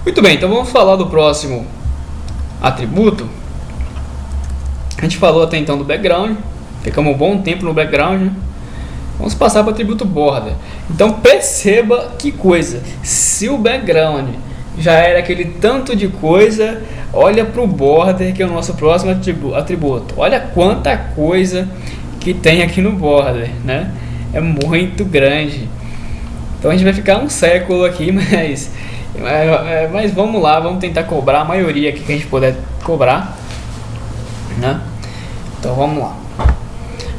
Muito bem, então vamos falar do próximo atributo. A gente falou até então do background, ficamos um bom tempo no background, né? Vamos passar para o atributo border. Então perceba que coisa, se o background já era aquele tanto de coisa, olha para o border, que é o nosso próximo atributo. Olha quanta coisa que tem aqui no border, né? É muito grande. Então a gente vai ficar um século aqui, mas vamos lá, vamos tentar cobrar a maioria aqui que a gente puder cobrar, né? Então vamos lá.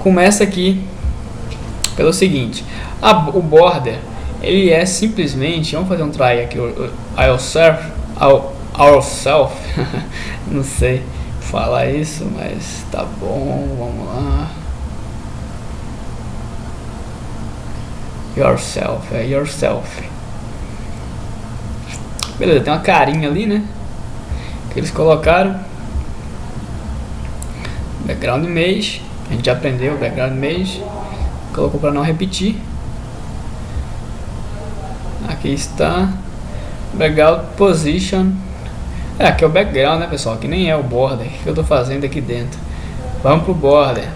Começa aqui pelo seguinte, o border, ele é simplesmente, vamos fazer um try aqui, ourself, não sei falar isso, mas tá bom, vamos lá. Yourself. Beleza, tem uma carinha ali, né? Que eles colocaram. Background image. A gente já aprendeu o background image. Colocou para não repetir. Aqui está. Background position. Aqui é o background, né, pessoal? Que nem é o border. O que eu estou fazendo aqui dentro? Vamos pro border.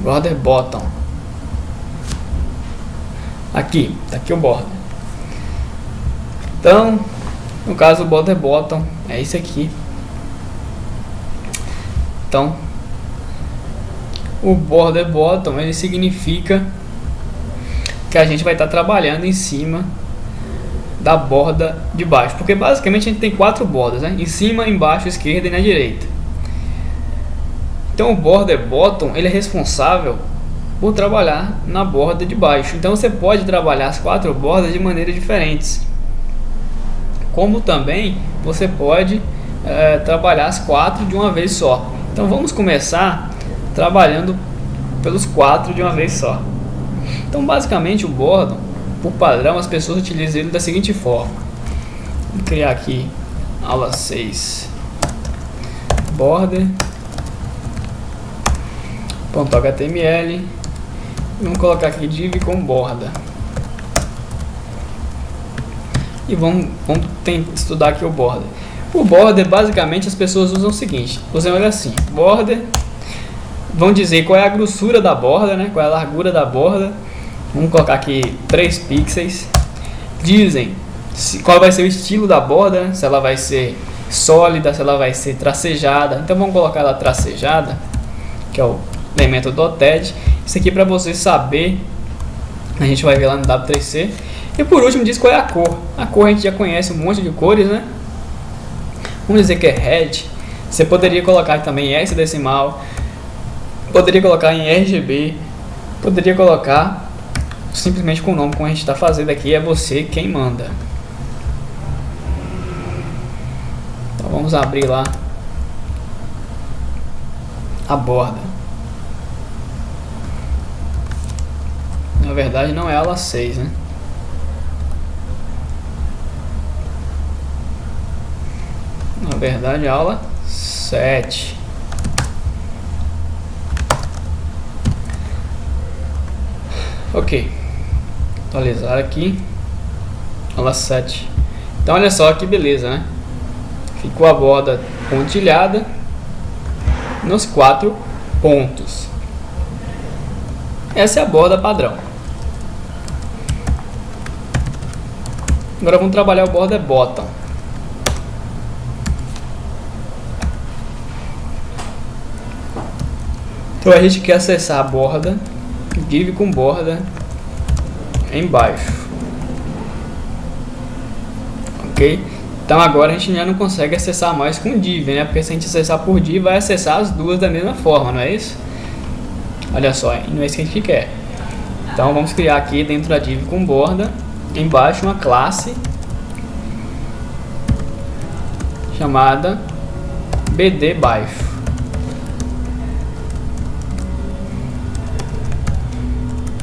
Border bottom. Aqui, tá aqui o border. Então, no caso o border bottom é esse aqui. Então, o border bottom ele significa que a gente vai estar trabalhando em cima da borda de baixo, porque basicamente a gente tem 4 bordas, né? Em cima, embaixo, esquerda e na direita. Então o border bottom ele é responsável por trabalhar na borda de baixo. Então você pode trabalhar as 4 bordas de maneiras diferentes, como também você pode trabalhar as 4 de uma vez só. Então vamos começar trabalhando pelos 4 de uma vez só. Então basicamente o border, por padrão, as pessoas utilizam ele da seguinte forma. Vou criar aqui aula 6 border .html. Vamos colocar aqui div com borda. E vamos estudar aqui o border. O border, basicamente, as pessoas usam o seguinte. Usam ele assim. Border. Vão dizer qual é a grossura da borda, né? Qual é a largura da borda. Vamos colocar aqui 3 pixels. Dizem qual vai ser o estilo da borda. Se ela vai ser sólida, se ela vai ser tracejada. Então vamos colocar ela tracejada, que é o elemento dotted. Isso aqui para você saber, a gente vai ver lá no W3C. E por último diz qual é a cor. A cor a gente já conhece um monte de cores, né? Vamos dizer que é red. Você poderia colocar também em hexadecimal, poderia colocar em RGB, poderia colocar simplesmente com o nome como a gente está fazendo aqui. É você quem manda. Então vamos abrir lá a borda. Na verdade não é aula 6, né? Na verdade é aula 7. Ok. Atualizar aqui. Aula 7. Então olha só que beleza, né? Ficou a borda pontilhada nos 4 pontos. Essa é a borda padrão. Agora vamos trabalhar o border bottom. Então a gente quer acessar a borda, div com borda embaixo. Ok? Então agora a gente já não consegue acessar mais com div, né? Porque se a gente acessar por div, vai acessar as duas da mesma forma, não é isso? Olha só, não é isso que a gente quer. Então vamos criar aqui dentro da div com borda embaixo uma classe chamada bd baixo.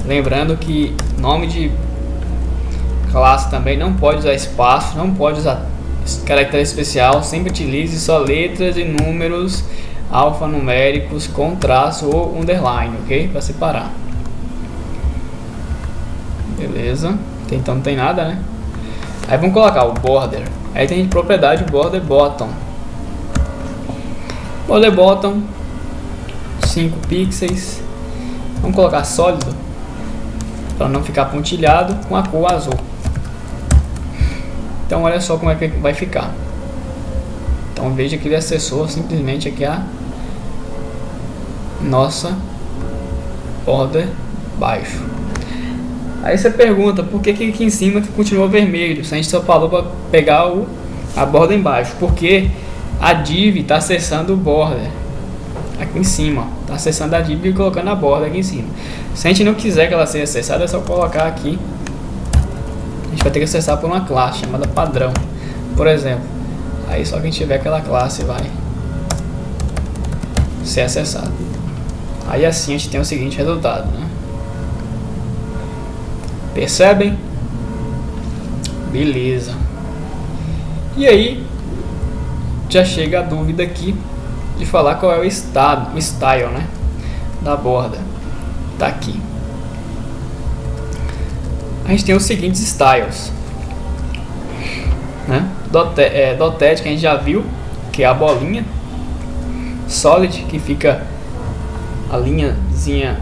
Lembrando que nome de classe também não pode usar espaço, não pode usar caractere especial, sempre utilize só letras e números alfanuméricos com traço ou underline, ok? Para separar. Beleza. Então não tem nada, né? Aí vamos colocar o border Aí tem propriedade border bottom. Border bottom 5 pixels. Vamos colocar sólido para não ficar pontilhado com a cor azul. Então olha só como é que vai ficar. Então veja que ele acessou simplesmente aqui a nossa border baixo. Aí você pergunta por que aqui em cima continua vermelho, se a gente só falou para pegar a borda embaixo. Porque a div está acessando o border aqui em cima, está acessando a div e colocando a borda aqui em cima. Se a gente não quiser que ela seja acessada, é só colocar aqui. A gente vai ter que acessar por uma classe chamada padrão, por exemplo. Aí só quem tiver aquela classe vai ser acessado. Aí assim a gente tem o seguinte resultado, né? Percebem? Beleza. E aí já chega a dúvida aqui de falar qual é o estado, o style, né, da borda. Tá aqui. A gente tem os seguintes styles, né? Dotted, que a gente já viu, que é a bolinha. Solid, que fica a linhazinha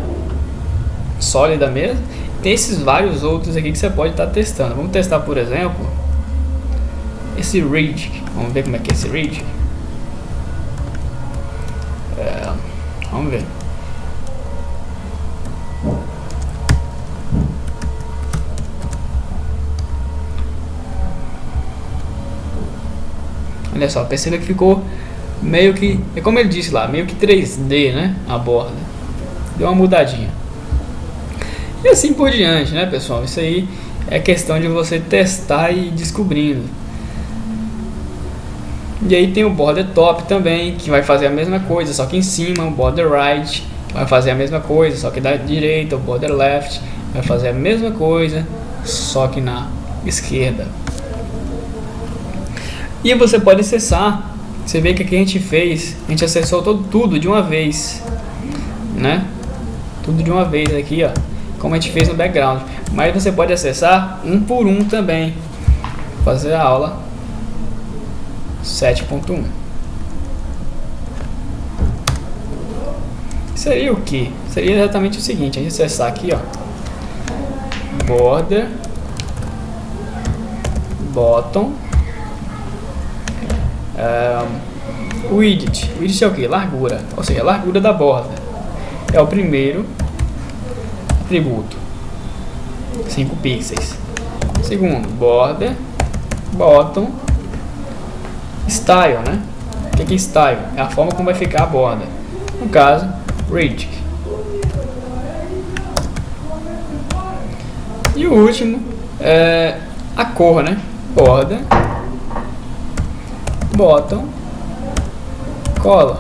sólida mesmo. Tem esses vários outros aqui que você pode estar testando. Vamos testar, por exemplo, esse rigid. Vamos ver como é que é esse rigid. Vamos ver. Olha só, perceba que ficou meio que, é como ele disse lá, meio que 3D, né? A borda deu uma mudadinha. E assim por diante, né, pessoal? Isso aí é questão de você testar e ir descobrindo. E aí tem o border top também, que vai fazer a mesma coisa, só que em cima. O border right vai fazer a mesma coisa, só que da direita. O border left vai fazer a mesma coisa, só que na esquerda. E você pode acessar. Você vê que aqui a gente fez, a gente acessou tudo de uma vez, né? Tudo de uma vez aqui, ó, como a gente fez no background. Mas você pode acessar um por um também. Fazer a aula 7.1. Seria o que? Seria exatamente o seguinte: a gente acessar aqui, ó, border bottom, width. Width é o que? Largura, ou seja, a largura da borda. É o primeiro atributo, 5 pixels. Segundo, border bottom style, né? O que é style? É a forma como vai ficar a borda. No caso, rigid. E o último é a cor, né? Border bottom color.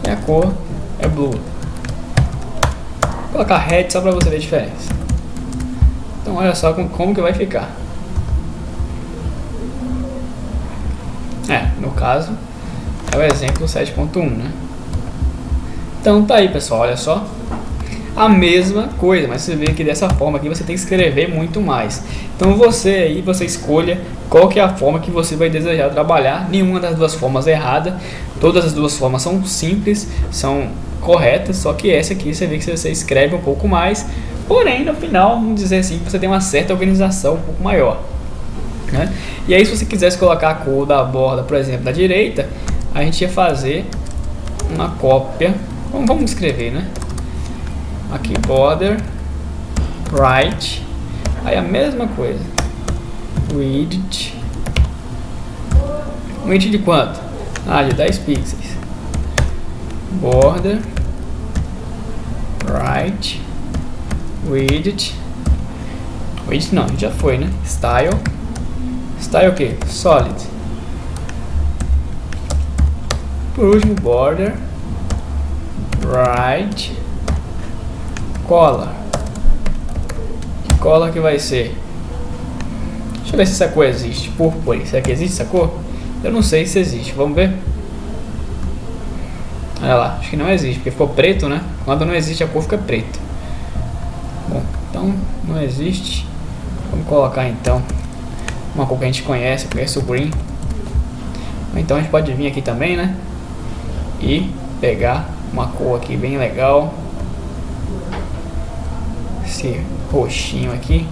E a cor é blue. Vou colocar red só para você ver a diferença. Então olha só como que vai ficar. No caso é o exemplo 7.1, né? Então tá aí, pessoal, olha só. A mesma coisa, mas você vê que dessa forma aqui você tem que escrever muito mais. Então você escolha qual que é a forma que você vai desejar trabalhar. Nenhuma das duas formas é errada. Todas as duas formas são simples, são corretas, só que essa aqui você vê que você escreve um pouco mais. Porém, no final, vamos dizer assim, você tem uma certa organização um pouco maior, né? E aí, se você quisesse colocar a cor da borda, por exemplo, da direita, a gente ia fazer uma cópia. Vamos escrever, né? Aqui, border right, aí a mesma coisa, width de quanto? De 10 pixels. Border right width não, já foi, né? Style o que? Solid. Por último, border right color. Que color que vai ser? Deixa eu ver se essa cor existe. Purple. Será que existe essa cor? Eu não sei se existe. Vamos ver. Olha lá. Acho que não existe, porque ficou preto, né? Quando não existe, a cor fica preta. Bom, então não existe. Vamos colocar então uma cor que a gente conhece o green. Então a gente pode vir aqui também, né, e pegar uma cor aqui bem legal, esse roxinho aqui.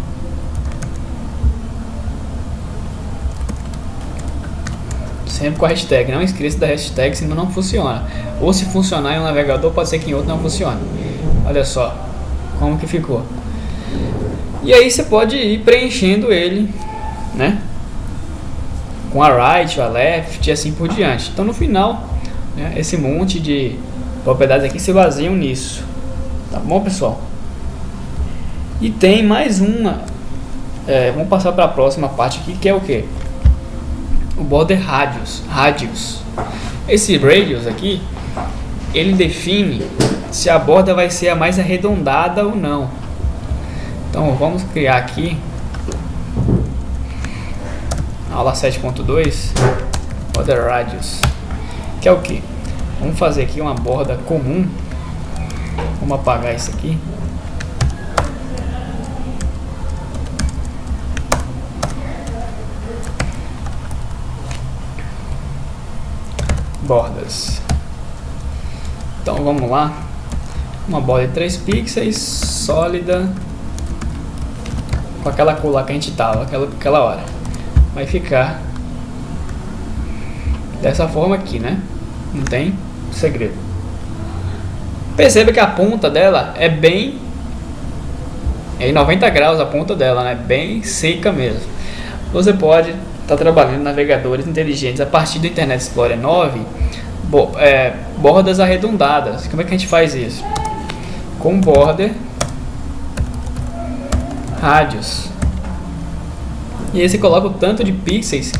Sempre com a hashtag, não esqueça da hashtag, senão não funciona. Ou se funcionar em um navegador, pode ser que em outro não funcione. Olha só como que ficou. E aí você pode ir preenchendo ele, né, com a right, a left e assim por diante. Então no final, né, esse monte de propriedades aqui se baseiam nisso. Tá bom, pessoal? E tem mais uma. Vamos passar para a próxima parte aqui, que é o que? O border radius. Esse radius aqui, ele define se a borda vai ser a mais arredondada ou não. Então vamos criar aqui aula 7.2 border radius, que é o que? Vamos fazer aqui uma borda comum. Vamos apagar isso aqui. Bordas. Então vamos lá. Uma borda de 3 pixels, sólida, com aquela cor lá que a gente tava aquela hora. Vai ficar dessa forma aqui, né? Não tem segredo. Perceba que a ponta dela é bem em 90 graus, a ponta dela, né? Bem seca mesmo. Você pode estar trabalhando em navegadores inteligentes a partir do Internet Explorer 9, bordas arredondadas. Como é que a gente faz isso? Com border radius. E aí você coloca o tanto de pixels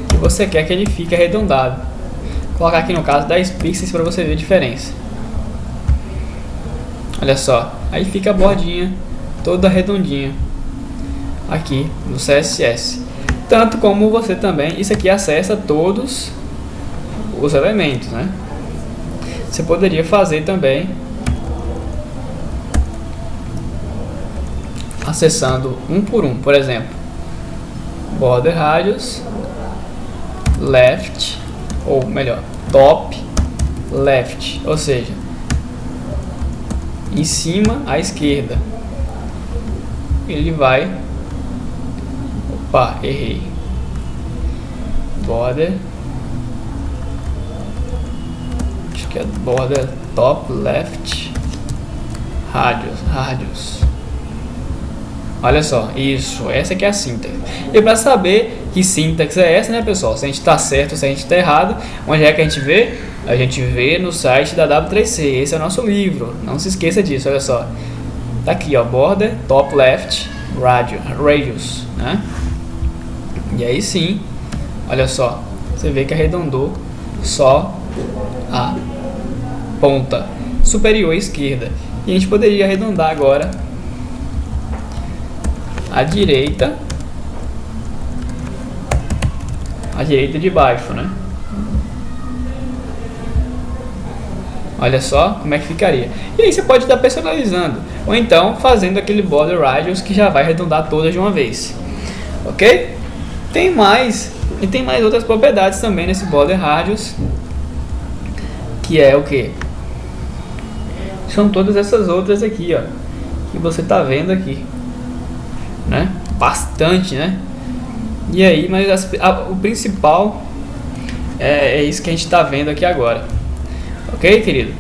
que você quer que ele fique arredondado. Vou colocar aqui no caso 10 pixels para você ver a diferença. Olha só, aí fica a bordinha toda redondinha aqui no CSS. Tanto como você também, isso aqui acessa todos os elementos, né? Você poderia fazer também acessando um por um, por exemplo, border radius left, ou melhor, top left, ou seja, em cima à esquerda. Ele vai, opa, errei, border, acho que é border top left radius. Olha só, isso, essa aqui é a sintaxe. E para saber que sintaxe é essa, né, pessoal? Se a gente está certo, se a gente está errado, onde é que a gente vê? A gente vê no site da W3C. Esse é o nosso livro. Não se esqueça disso, olha só. Tá aqui, ó, border top left radius, né? E aí sim, olha só, você vê que arredondou só a ponta superior esquerda. E a gente poderia arredondar agora a direita de baixo, né? Olha só como é que ficaria. E aí você pode estar personalizando, ou então fazendo aquele border radius que já vai arredondar todas de uma vez, ok? Tem mais outras propriedades também nesse border radius, que é o que? São todas essas outras aqui, ó, que você está vendo aqui, né? Bastante, né? E aí, mas o principal é isso que a gente está vendo aqui agora, ok, querido?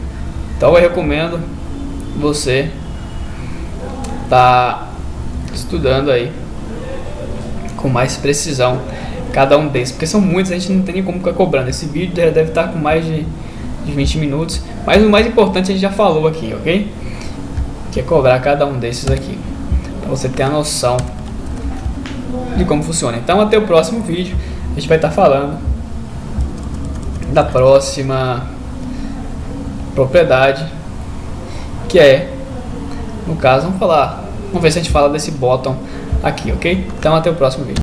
Então eu recomendo você tá estudando aí com mais precisão cada um desses, porque são muitos, a gente não tem nem como ficar cobrando. Esse vídeo já deve estar com mais de 20 minutos, mas o mais importante a gente já falou aqui, ok? Que é cobrar cada um desses aqui, para você ter a noção de como funciona. Então até o próximo vídeo, a gente vai estar falando da próxima propriedade, que é, no caso, vamos ver se a gente fala desse bottom aqui, ok? Então até o próximo vídeo.